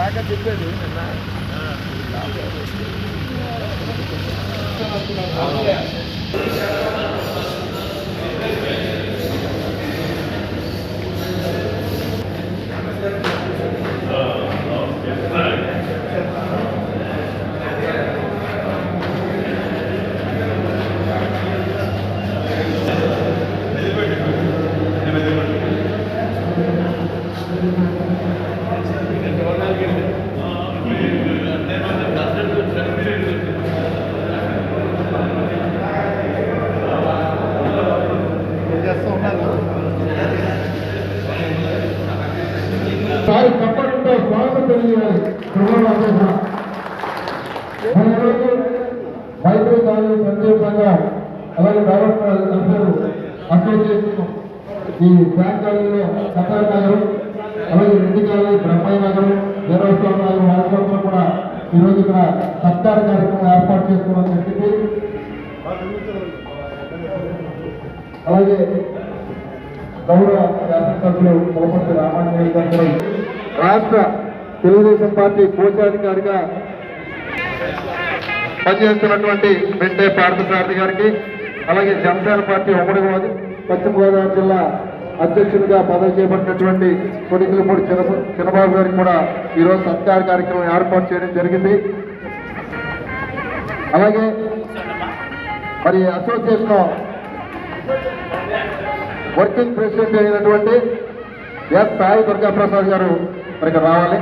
దాకా చెప్పేది నిన్న తప్పకుండా స్వాగతం తెలియాలి. మైత్రి కాలేజ్ సందర్భంగా అలాగే డెవలప్మెంట్ అసోసియేషన్ ఈ బ్యాంక్ కాలేజీలో సత్తార్ నగరం అలాగే రెడ్డి కాలేజీ బ్రహ్మయ్య నగరం దేవస్వామి నగరం వారి కూడా ఈరోజు ఇక్కడ సత్కార కార్యక్రమం ఏర్పాటు చేసుకోవడం జరిగింది. అలాగే గౌరవ శాసనసభ్యులు ములపర్తి రామాంజనేయ గారు రాష్ట్ర తెలుగుదేశం పార్టీ కోశాధికారిగా పనిచేస్తున్నటువంటి వెంటే పార్థసారథి గారికి, అలాగే జనసేన పార్టీ ఉమ్మడి పశ్చిమ గోదావరి జిల్లా అధ్యక్షుడిగా పదవి చేపట్టినటువంటి కొడికలపూడి చిన్నబాబు గారికి కూడా ఈరోజు సత్కార కార్యక్రమం ఏర్పాటు చేయడం జరిగింది. అలాగే మరి అసోసియేషన్ వర్కింగ్ ప్రెసిడెంట్ అయినటువంటి ఎస్ సాయి దుర్గాప్రసాద్ గారు మరి ఇక్కడ రావాలి.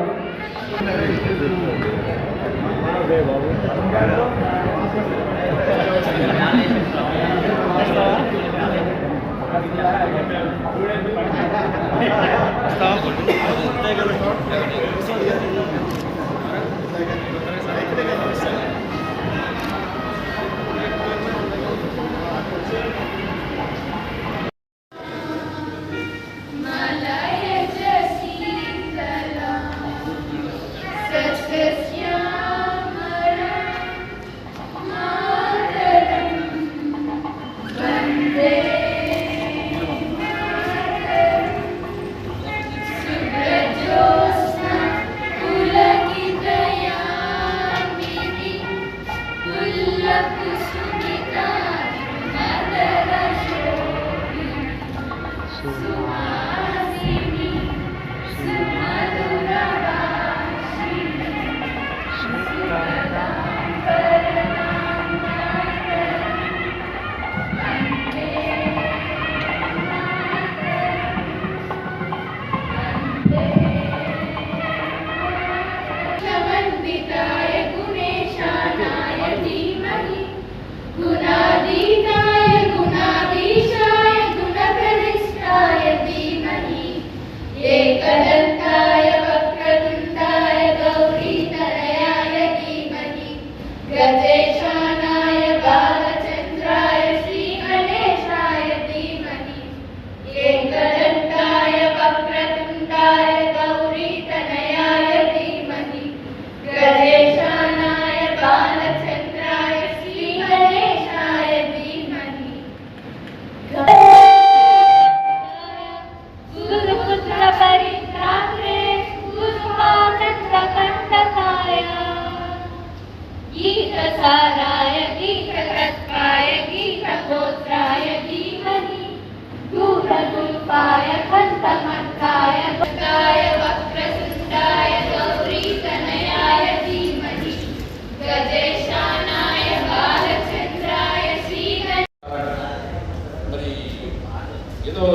ఏదో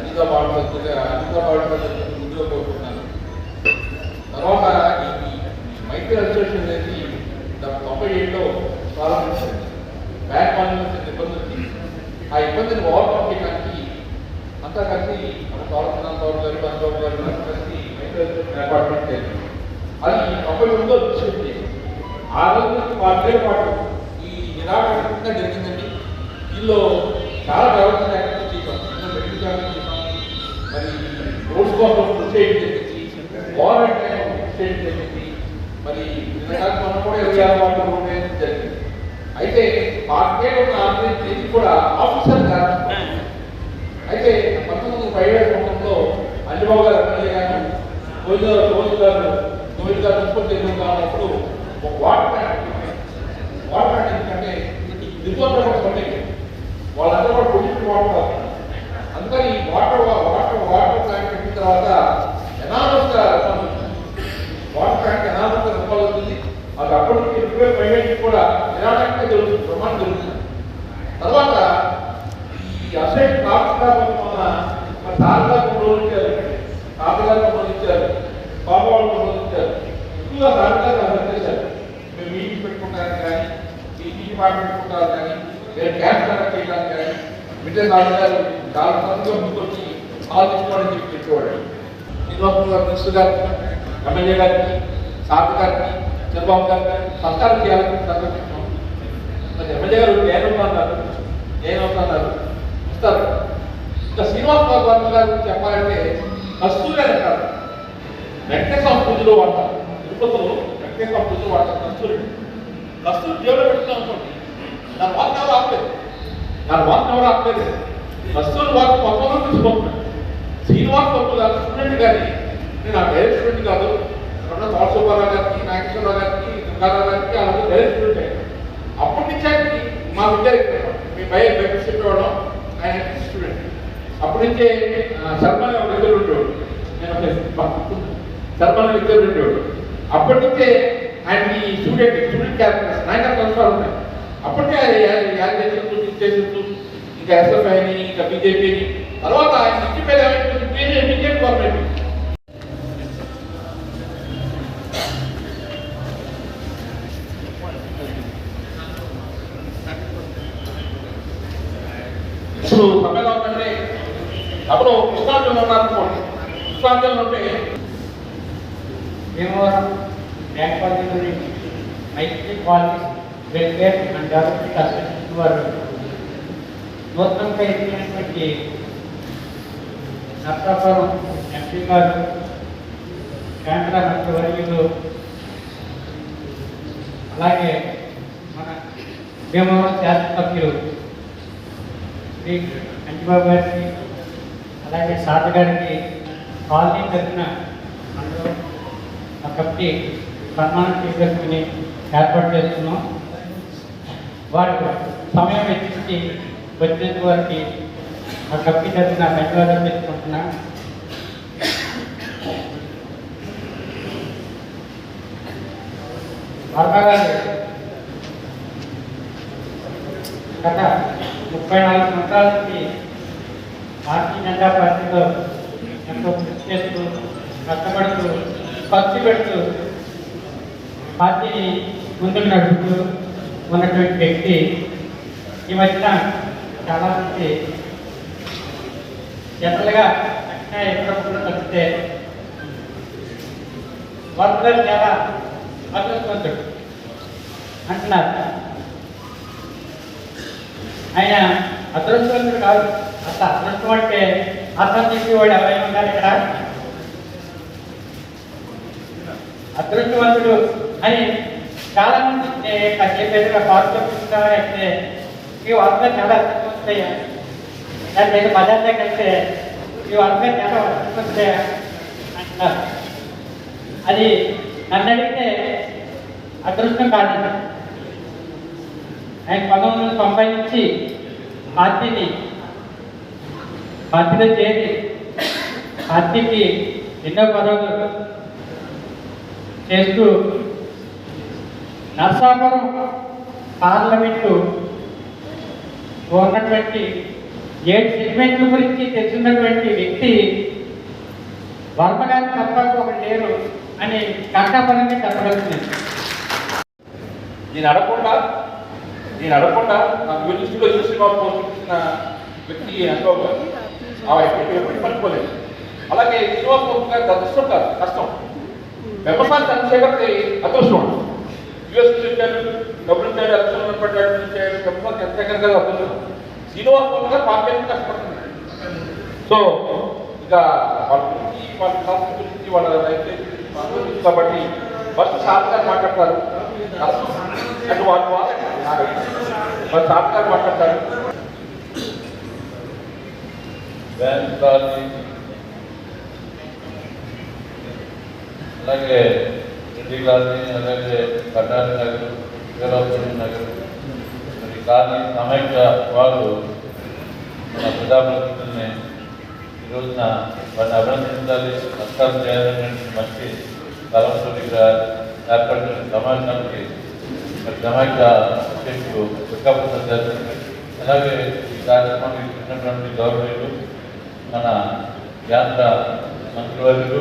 అనితా బాడుపడుతుంది ముందుగా కోరుకుంటున్నాను. తర్వాత ఈ మైత్రి అసోసియేషన్ అనేది 97లో ప్రారంభించింది. బ్యాంక్ వాళ్ళు ఇబ్బంది, ఆ ఇబ్బందిని ఓవర్కమ్ చేయడానికి అంతా కలిసి మన గౌరవ గారు బంధువు గారు కలిసి మైత్రి అసోసియేషన్ ఏర్పాటు చేయాలి. అది 92లో వచ్చింది. ఆ రోజు 10 పాటు ఈ నిరాకరణ జరిగిందండి. దీనిలో చాలా డెవలప్మెంట్ యాక్టివిటీ చేసాం, మెడికల్ క్యాంప్ చేసాం, మరి రోడ్స్ కోసం స్టేట్ జరిగింది, గవర్నమెంట్ స్టేట్ జరిగింది, మరి మనం కూడా 26 వాటి రోడ్ జరిగింది. అయితే మార్కెట్ ఉన్న ఆర్గనైజ్ కూడా ఆఫీసర్ కాదు. అయితే 1957 సంవత్సరంలో అంజబాబు గారు ఎమ్మెల్యే గారు కోవిడ్ గారు ఉత్పత్తి ఉన్నప్పుడు ఒక వాటర్ ప్లాంట్ ఎందుకంటే రిపోర్ట్ ఉంటాయి వాళ్ళందరూ కూడా పొల్యూషన్ వాటర్ అందుకని ఈ వాటర్ ప్లాంట్ పెట్టిన తర్వాత ఎనామస్గా వాటర్ ప్లాంట్ ఎనామస్గా రూపాయలు అవుతుంది అది అప్పటికి ప్రైవేట్ కూడా నిరాటంగా జరుగుతుంది ప్రమాణం జరుగుతుంది తర్వాత ఈ అసెట్ కాకుండా మన తాతగారు ప్రోత్సహించారు తాతగారు ప్రోత్సహించారు బాబా వాళ్ళు ప్రోత్సహించారు ఎక్కువగా తాతగారు అసెట్ చేశారు మీరు మీటింగ్ పెట్టుకుంటారని కానీ టీచీ డిపార్ట్మెంట్ పెట్టుకుంటారు కానీ వేరే క్యాంప్ కండక్ట్ చేయడానికి కానీ మిగతా తాతగారు చాలా తరచుగా ముందుకొచ్చి ఆలోచించుకోవాలని చెప్పి చెప్పేవాడు శ్రీనివాసరావు గారు మినిస్టర్ గారికి ఎమ్మెల్యే గారికి సార్ గారికి చంద్రబాబు గారికి సత్కారం చేయాలని సంకల్పించాం ఎమ్మెల్యే గారు ఏమవుతున్నారు ఇస్తారు ఇంకా శ్రీనివాసరావు గారు చెప్పాలంటే కస్తూరి అని అంటారు వెంకటేశ్వర పూజలో వాడతారు తిరుపతిలో వెంకటేశ్వర పూజలో వాడతారు కస్తూరి దేవుడు పెట్టుకున్నాం అనుకోండి దాని వాసన ఎవరు ఆపలేదు కస్తూరి వాసన మొత్తంలో తీసుకుంటున్నాడు శ్రీనివాసరావు గారు స్టూడెంట్ కానీ నేను ఆ డైరెక్ట్ స్టూడెంట్ కాదు తోటసుబ్బారావు గారికి నాగేశ్వరరావు గారికి దుర్గారావు గారికి అలాగే డైరెక్ట్ స్టూడెంట్ అయ్యారు అప్పటి నుంచి మా విద్యార్థి మీ బయట చెప్పేవాళ్ళం ఆయన స్టూడెంట్ అప్పటి నుంచే శర్మని ఒక దగ్గర ఉండేవాడు నేను శర్మని దగ్గర ఉండేవాడు అప్పటి నుంచే ఆయన ఈ స్టూడెంట్ క్యారెక్టర్స్ నాయక సంస్థలు ఉన్నాయి అప్పటికే చేసేస్తూ ఇంకా ఎస్ఎఫ్ఐని ఇంకా బీజేపీని తర్వాత ఆయన ఇంటి పేరు ఏమైపోయింది బీజేపీ గవర్నమెంట్ ఇప్పుడు సభ్యులు ఉందంటే అప్పుడు కృష్ణాంజలు ఉన్నారనుకోండి కృష్ణాంజలు ఉంటే Bhimavaram bank party Maitri politics welfare and development association వారు నూతనంగా ఎదిగినటువంటి నర్సాపురం ఎంపీ గారు కేంద్ర మంత్రివర్యులు అలాగే మన భీమవరం శాసనసభ్యులు శ్రీ అంజబాబు గారికి అలాగే సాధ గారికి కాలనీ తరఫున అందరూ ఆ కమిటీ సన్మానం చేసుకుని ఏర్పాటు చేస్తున్నాం వారు సమయం వెచ్చించి వచ్చినందుకు వారికి ఆ కమిటీ తరఫున ధన్యవాదాలు తెలుసుకుంటున్నా వర్మ గారు గత 34 సంవత్సరాల నుంచి భారతీయ జనతా పార్టీలో ఎంతో కృషి చేస్తూ కష్టపడుతూ ఖర్చు పెడుతూ పార్టీని ముందుకు నడుపుతూ ఉన్నటువంటి వ్యక్తి ఈ మధ్యన చాలామంది జనరల్గా ఎక్కడ తప్పితే వర్మ చాలా అదృష్టవంతుడు అంటున్నారు. ఆయన అదృష్టవంతుడు కాదు, అసలు అదృష్టం అంటే అర్థం చేసేవాడు ఎవరైనా ఉన్నారు ఇక్కడ? అదృష్టవంతుడు అని చాలా మంది చెప్పేదిగా పాఠశాల అయితే ఈ వర్గ చాలా అదృష్టవంతుడయ్యా, దాని మీద పదార్థం కలిస్తే ఈ వర్గ చాలా అదృష్టవంతుడయ్యా అంటున్నారు. అది నన్ను అడిగితే అదృష్టం కాదండి. ఆయన 1990 నుంచి పార్టీలో చేరి పార్టీకి ఎన్నో పదవులు చేస్తూ నర్సాపురం పార్లమెంటు ఉన్నటువంటి 7 సెగ్మెంట్ల గురించి తెలుసున్నటువంటి వ్యక్తి వర్మ గారి తప్ప ఒకటి లేరు అని కర్ణాపరంగా చెప్పగలుగుతుంది. నేను అడగకుండా నాకు యూనివర్సిటీ పోస్ట్ ఇచ్చిన వ్యక్తి అనుభవం ఆ వ్యక్తి ఎప్పుడు పట్టుకోలేదు. అలాగే శ్రీనివాసరావు గారి అదృష్టం కాదు, కష్టం. వ్యవసాయ చంద్రశేఖర్కి అదృష్టం. యూఎస్ ఇచ్చారు, డబ్బులు ఇచ్చారు, అదృష్టం ఇచ్చారు. వ్యవసాయ చంద్రశేఖర్ గారు అదృష్టం. శ్రీనివాసరావు గారు పార్టీ కష్టపడుతున్నారు. సో ఇక వాళ్ళ గురించి వాళ్ళ సంస్థ గురించి వాళ్ళ రైతు కాబట్టి ఫస్ట్ సార్ గారు మాట్లాడతారు. అంటే వాళ్ళు వాళ్ళు సార్ గారు మాట్లాడతారు. అలాగే రెడ్డి కాలనీ, అలాగే కటారి నగర్, వీరాపురం నగర్, మరి కాలనీ సమైక్య వారు మన ప్రజాప్రతినిధుల్ని ఈ రోజున వారిని అభినందించాలి, సత్కారం చేయాలనే మంచి తలంతో ఇక్కడ ఏర్పడిన సమాజానికి మరి సమైక్య అధ్యక్షుడు వికాపం చేస్తుంది. అలాగే ఈ కార్యక్రమానికి ఇచ్చినటువంటి గౌరవీయులు మన కేంద్ర మంత్రివర్యులు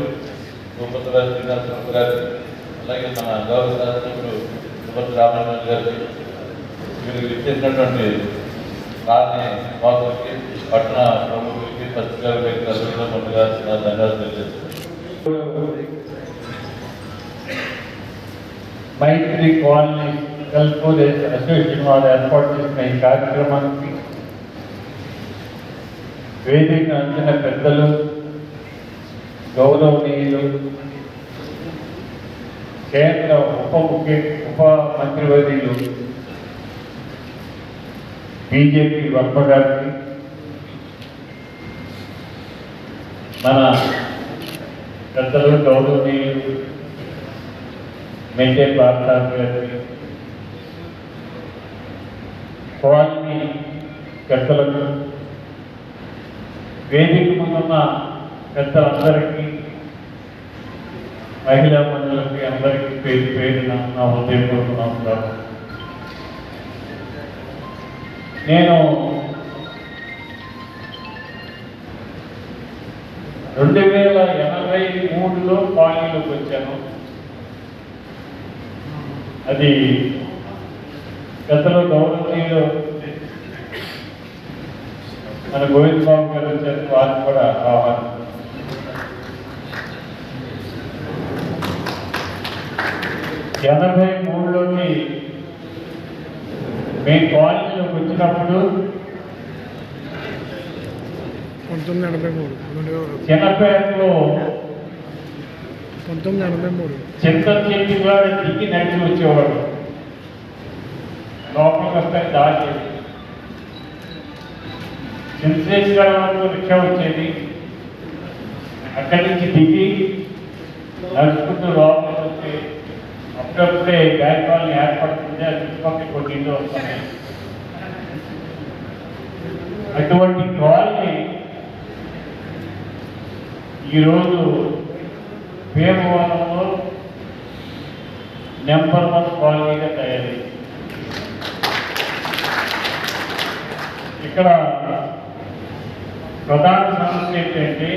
భూపతి శ్రీనివాసరావు గారు, అలాగే మన గౌరవ శాసనసభ్యులు భూపతి రామచంద్ర గారికి, వీరికి ఇచ్చేసినటువంటి కాలనీ వాసులకి, పట్టణ ప్రముఖులకి, పత్రికా విలేకరులకు ముందుగా ధన్యవాదాలు తెలియజేస్తున్నాను. మైత్రి కాలనీ వెల్ఫేర్ అసోసియేషన్ వారు ఏర్పాటు చేసిన ఈ కార్యక్రమానికి వేదిక అందిన పెద్దలు, గౌరవనీయులు, కేంద్ర ఉప మంత్రివర్యులు బీజేపీ వర్మ గారికి, మన పెద్దలు గౌరవనీయులు మెంటే పార్థసారథి గారికి, కాలనీ పెద్దలకు, వేదిక ముందున్న పెద్దలందరికీ, మహిళా మండలికి అందరికీ పేరు పేరున నా హృదయపూర్వక నమస్కారం. నేను 2083లో కాలనీలోకి వచ్చాను. అది గతంలో గౌరవనీయులు మన గోవింద్ బాబు గారు వచ్చారు, వారిని కూడా ఆహ్వానం. 83లోకి మేము కాలేజీలోకి వచ్చినప్పుడు 1983 చిన్నపేటలో 1983 చింత చెట్టు కూడా దిగి నడిచి వచ్చేవాడు. లోపలికి వస్తే దాచి చింతశేఖర వరకు రిక్షా వచ్చేది. అక్కడి నుంచి దిగి నడుచుకుంటూ లోపలికి వచ్చి అప్పుడప్పుడే బ్యాంక్ వాళ్ళని ఏర్పడుతుంది, అది చుట్టుపక్కల కొన్ని ఇల్లు వస్తున్నాయి. అటువంటి కాలనీ ఈరోజు భీమవరంలో నెంబర్ 1 కాలనీగా తయారైంది. ఇక్కడ ప్రధాన సమస్య ఏంటంటే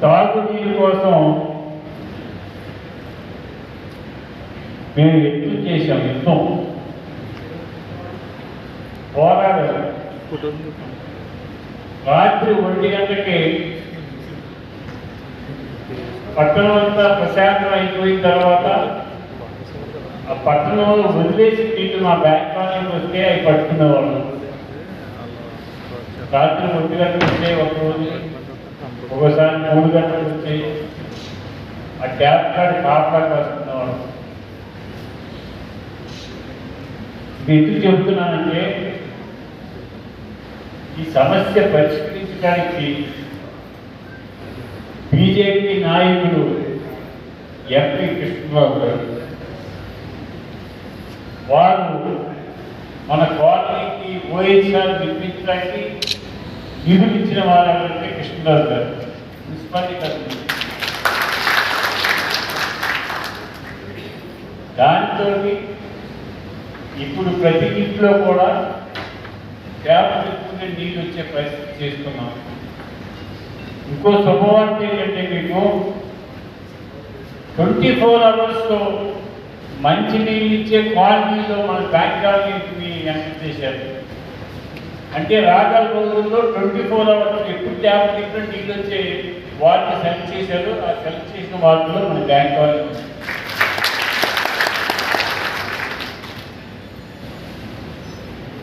తాగునీరు కోసం మేము యుద్ధం చేశాం. పోరాడారు. రాత్రి 1 గంటకి పట్టణం అంతా ప్రశాంతం అయిపోయిన తర్వాత ఆ పట్టణంలో వదిలేసి నీళ్ళు మా బ్యాంక్ కాలనీకి వస్తే అవి పట్టుకునేవాళ్ళు. రాత్రి 1 గంటలకు వచ్చే ఒకరోజు, ఒకసారి 3 గంటలకు వచ్చి ఆ ట్యాప్ కార్డు కాపాడు వస్తున్నవాడు. ఇది ఎందుకు చెబుతున్నానంటే ఈ సమస్య పరిష్కరించడానికి బీజేపీ నాయకుడు ఎంపీ కృష్ణబాబు గారు వారు మన కాలనీకి ఓఎస్ఆర్ నిర్మించడానికి నిధులు ఇచ్చిన వారు ఎవరంటే కృష్ణబాబు గారు, మున్సిపాలిటీ తరఫున. దాంతో ఇప్పుడు ప్రతి ఇంట్లో కూడా ట్యాప్ పెట్టుకునే నీళ్ళు వచ్చే పరిస్థితి చేస్తున్నాం. ఇంకో శుభవార్త ఏంటంటే మీకు 24 అవర్స్లో మంచి నీళ్ళు ఇచ్చే కాలనీలో మన బ్యాంక్ కాలనీ ఎంటర్ చేశారు. అంటే రాగల రోజుల్లో 24 అవర్స్ ఎప్పుడు ట్యాప్ పెట్టుకుని నీళ్ళు వచ్చే వార్డుని సెలెక్ట్ చేశారు. ఆ సెలెక్ట్ చేసిన వార్డులో మన బ్యాంక్ కాలనీ.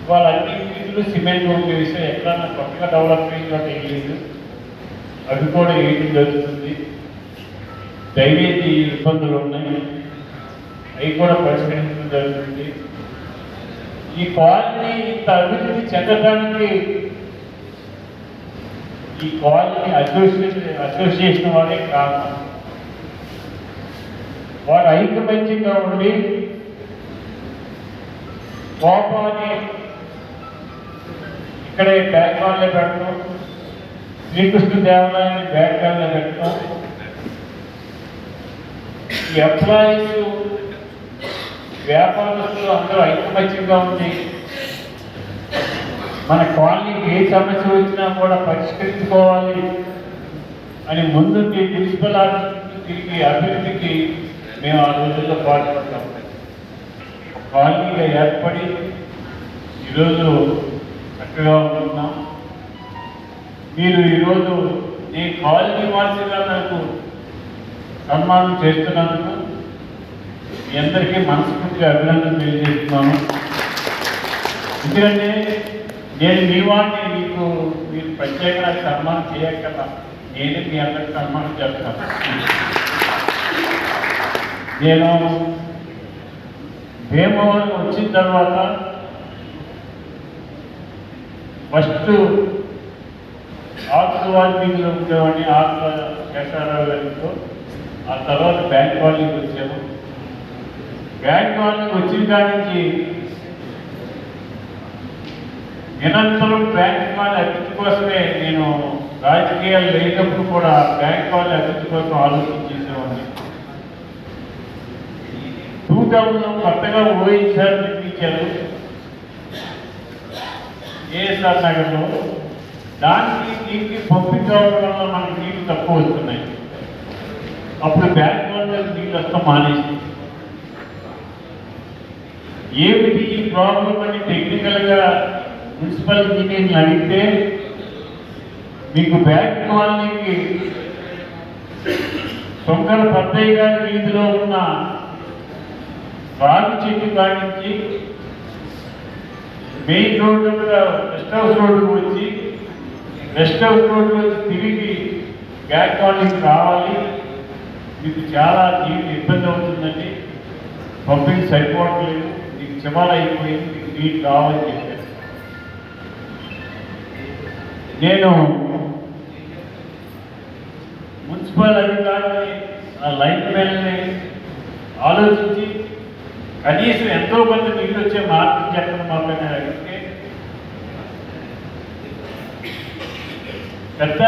వాళ్ళ అన్ని వీధులు సిమెంట్ రోడ్లు వేస్తే ఎక్కడన్నా కొత్తగా డెవలప్ అయిన చోట వేయలేదు. అవి కూడా వేయడం జరుగుతుంది. దయచేసి ఇబ్బందులు ఉన్నాయి, అవి కూడా పరిష్కరించడం జరుగుతుంది. ఈ కాలనీ ఇంత అభివృద్ధి చెందడానికి ఈ కాలనీ అసోసియేషన్ వాళ్ళే కారణం. వారు ఐకమత్యంగా ఉండి కోపాన్ని ఇక్కడే బ్యాంకాల్లో పెట్టడం, శ్రీకృష్ణదేవరాయని బ్యాంకాల్లో పెట్టడం, ఈ ఎంప్లాయీస్ వ్యాపారస్తులు అందరూ ఐకమత్యంగా ఉండి మన కాలనీకి ఏ సమస్య వచ్చినా కూడా పరిష్కరించుకోవాలి అని ముందుకి మున్సిపల్ ఆఫీస్ తిరిగి అభివృద్ధికి మేము ఆ రోజుల్లో పాల్పడతాం. కాలనీగా ఏర్పడి ఈరోజు చక్కగా ఉంటున్నాం. మీరు ఈరోజు ఈ కాలనీ వాసిగా నాకు సన్మానం చేస్తున్నందుకు మీ అందరికీ మనస్ఫూర్తిగా అభినందన తెలియజేస్తున్నాను. ఎందుకంటే నేను మీ వాడిని మీరు ప్రత్యేకంగా సన్మానం చేయక్కర్లా, నేనే మీ అందరికి సన్మానం చేస్తాను. నేను భీమవరం వచ్చిన తర్వాత ఫస్ట్ ఆర్ట్స్ వాల్మీలో ఉండేవాడిని, ఆర్ట్స్ శేషారావు గారితో. ఆ తర్వాత బ్యాంక్ కాలనీకి వచ్చాము. బ్యాంక్ కాలనీకి వచ్చిన కాడి నుంచి నిరంతరం బ్యాంక్ కాలనీ అభివృద్ధి కోసమే, నేను రాజకీయాలు లేనప్పుడు కూడా బ్యాంక్ కాలనీ అభివృద్ధి కోసం ఆలోచించేసేవాడిని. 2000లో కొత్తగా ఓఎస్ఆర్ నిర్మించారు ఏఎస్ఆర్ నగర్లో. దానికి నీటికి పంపిణీ కావడం వల్ల మనకి నీళ్ళు తక్కువ వస్తున్నాయి. అప్పుడు బ్యాంక్ కాలనీ నీళ్ళు వస్తాం మానేసి, ఏమిటి ఈ ప్రాబ్లం అని టెక్నికల్గా మున్సిపల్ ఇంజనీర్ని అడిగితే, మీకు బ్యాంక్ కాలనీకి శంకర పద్దయ్య గారి వీధిలో ఉన్న రాగి చెట్టు కాడించి మెయిన్ రోడ్డు రెస్ట్ హౌస్ రోడ్డుకు వచ్చి, రెస్ట్ హౌస్ రోడ్డు వచ్చి తిరిగి బ్యాంక్ కాలనీకి రావాలి, మీకు చాలా జీవితం ఇబ్బంది అవుతుందండి, పంపిణీ సరిపోవట్లేదు, మీకు చివరి అయిపోయింది, మీకు నీళ్ళు కావాలని చెప్పారు. నేను మున్సిపల్ అధికారిని, ఆ లైన్ మెన్ని ఆలోచించి కనీసం ఎంతో మంది నీళ్ళు వచ్చే మార్గం చెప్పడం మాత్రమే అడిగితే, పెద్ద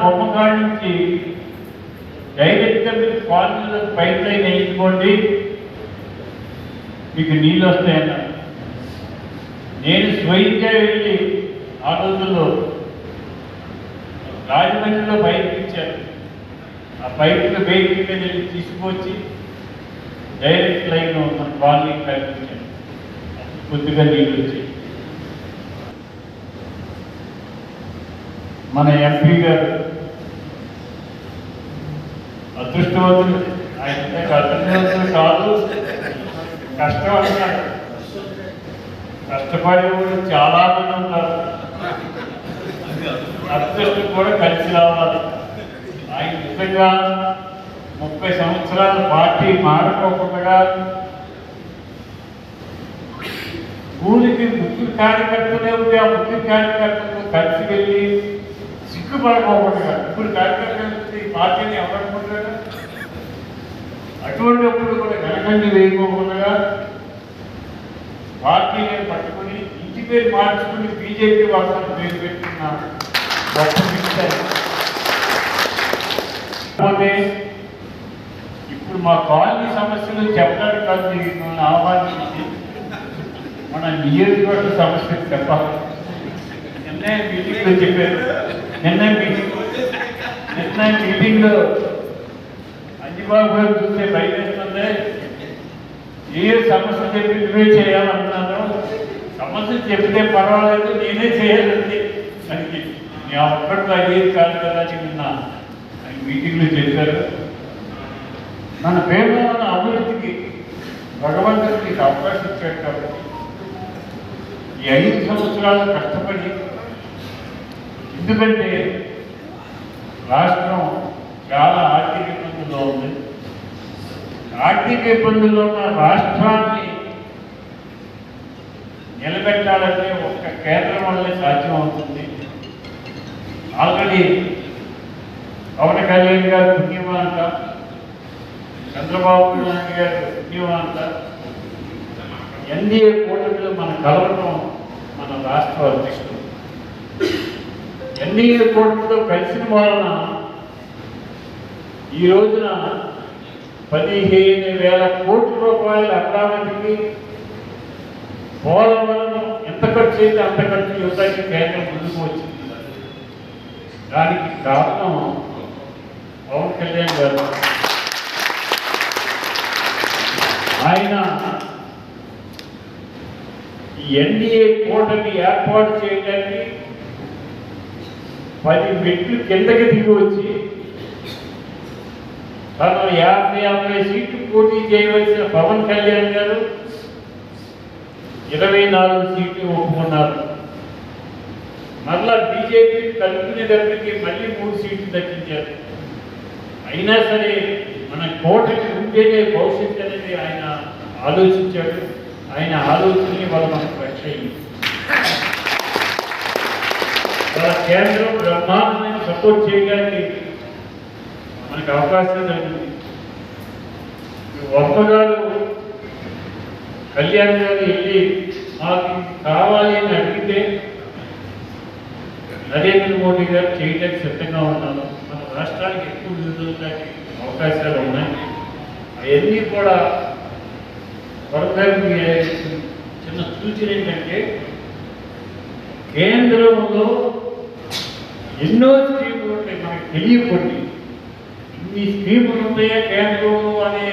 బొమ్మకాడి నుంచి డైరెక్ట్గా మీరు కాలనీలో పైప్ లైన్ వేయించుకోండి, మీకు నీళ్ళు వస్తాయన్నారు. నేను స్వయంగా వెళ్ళి ఆ రోజుల్లో రాజమండ్రిలో పైప్ ఇచ్చారు. ఆ పైపులు వెహికల్ మీద వెళ్ళి తీసుకొచ్చి డైరెక్ట్ లైన్ మన కాలనీకి కల్పించాను. కొద్దిగా నీళ్ళు వచ్చాయి. మన ఎంపీ గారు అదృష్టవంతులు, ఆయన అదృష్టవంతులు కాదు, కష్టం అంటున్నారు. కష్టపడేవాడు చాలా మంది ఉంటారు, అదృష్టం కూడా కలిసి రావాలి. ఆయన నిజంగా 30 సంవత్సరాల పార్టీ మారకోకుండా ఊరికి ముఖ్య కార్యకర్తలే ఉంటే ఆ ముఖ్య కార్యకర్తలు కలిసి వెళ్ళి సిగ్గుపడకోకుండా, ఇప్పుడు కార్యకర్తలు ఈ పార్టీని ఎవరనుకుంటారు, అటువంటిప్పుడు కూడా వెనకండి వేయకోకుండా పార్టీని పట్టుకుని ఇంటి పేరు మార్చుకుని బీజేపీ వాళ్ళని పేరు పెట్టుకున్న గొప్ప విషయం. కాకపోతే ఇప్పుడు మా కాలనీ సమస్యలు చెప్పడానికి కాదు మిమ్మల్ని ఆహ్వానించి మన నియోజకవర్గ సమస్యలు చెప్పాలి. నిన్న మీటింగ్లో చెప్పారు, నిన్న మీటింగ్లో అంజిబాబు గారు చూస్తే భయమేస్తుంది, ఏ సమస్య చెప్పి నువ్వే చేయాలన్నాను. సమస్య చెప్తే పర్వాలేదు, నేనే చేయాలండి అని నేను ఒక్కట్లో అయ్యేది కాదు కదా అని నిన్న ఆయన మీటింగ్లో చెప్పారు. మన పేరులో ఉన్న అభివృద్ధికి భగవంతుడు నీకు అవకాశం ఇచ్చాడు కాబట్టి ఈ 5 సంవత్సరాలు కష్టపడి, ఎందుకంటే రాష్ట్రం చాలా ఆర్థిక ఇబ్బందుల్లో ఉంది. ఆర్థిక ఇబ్బందుల్లో ఉన్న రాష్ట్రాన్ని నిలబెట్టాలంటే ఒక్క కేంద్రం వల్లే సాధ్యం అవుతుంది. ఆల్రెడీ పవన్ కళ్యాణ్ గారు పుణ్యమంట చంద్రబాబు నాయుడు గారి పుణ్యమంత ఎన్డీఏ కూటమిలో మన కలవటం మన రాష్ట్ర అధ్యక్షుడు. ఎన్డీఏ కూటమితో కలిసిన వలన ఈ రోజున 15,000 కోట్ల రూపాయల అమరావతికి పోలవరం ఎంత ఖర్చు అయితే అంత ఖర్చు యువతకి కేంద్రం ముందుకు వచ్చింది. దానికి కారణం పవన్ కళ్యాణ్ గారు. ఆయన ఈ ఎన్డీఏ కూటమి ఏర్పాటు చేయడానికి 10 మెట్లు కిందకి దిగి వచ్చి తను 50 సీట్లు పోటీ చేయవలసిన పవన్ కళ్యాణ్ గారు 24 సీట్లు ఒప్పుకున్నారు. మళ్ళా బీజేపీ కలుపుకునేటప్పటికి మళ్ళీ 3 సీట్లు దక్కించారు. అయినా సరే మన కోటకి ఉంటేనే భవిష్యత్తు అనేది ఆయన ఆలోచించాడు. ఆయన ఆలోచనని వాళ్ళు మనకు రక్ష అయింది. వాళ్ళ కేంద్రం బ్రహ్మాండమైన సపోర్ట్ చేయడానికి మనకు అవకాశం జరిగింది. ఒక్కగారు కళ్యాణ్ గారు వెళ్ళి మాకు కావాలి అని అడిగితే నరేంద్ర మోడీ గారు చేయడానికి సిద్ధంగా ఉన్నారు. మన రాష్ట్రానికి ఎక్కువ నిధులకి అవకాశాలు ఉన్నాయి. అవన్నీ కూడా త్వరగా చిన్న సూచన ఏంటంటే కేంద్రంలో ఎన్నో స్కీములు ఉంటాయి, మనకు తెలియకుండా ఇన్ని స్కీములు ఉంటాయా కేంద్రంలో అనే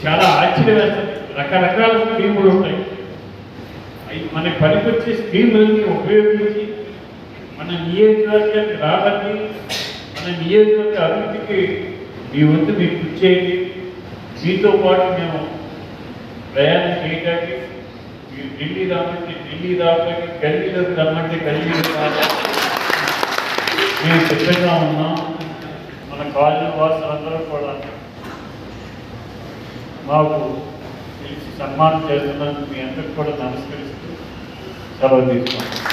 చాలా ఆశ్చర్యం వేస్తుంది. రకరకాల స్కీములు ఉంటాయి. అవి మనకి పనికొచ్చే స్కీములని ఉపయోగించి మన నియోజకవర్గానికి రాబట్టి మన నియోజకవర్గ అభివృద్ధికి మీ వంతు మీరు కృషి చేయండి. మీతో పాటు మేము ప్రయాణం చేయడానికి మీరు ఢిల్లీ రామంటే ఢిల్లీ రావడానికి, గల్లీలోకి రమ్మంటే గల్లీలోకి రావడానికి మేము సిద్ధంగా ఉన్నాం. మన కాలనీ వాసులందరూ కూడా మాకు పిలిచి సన్మానం చేస్తున్నందుకు మీ అందరికి కూడా నమస్కరిస్తూ సెలవు తీసుకుంటాం.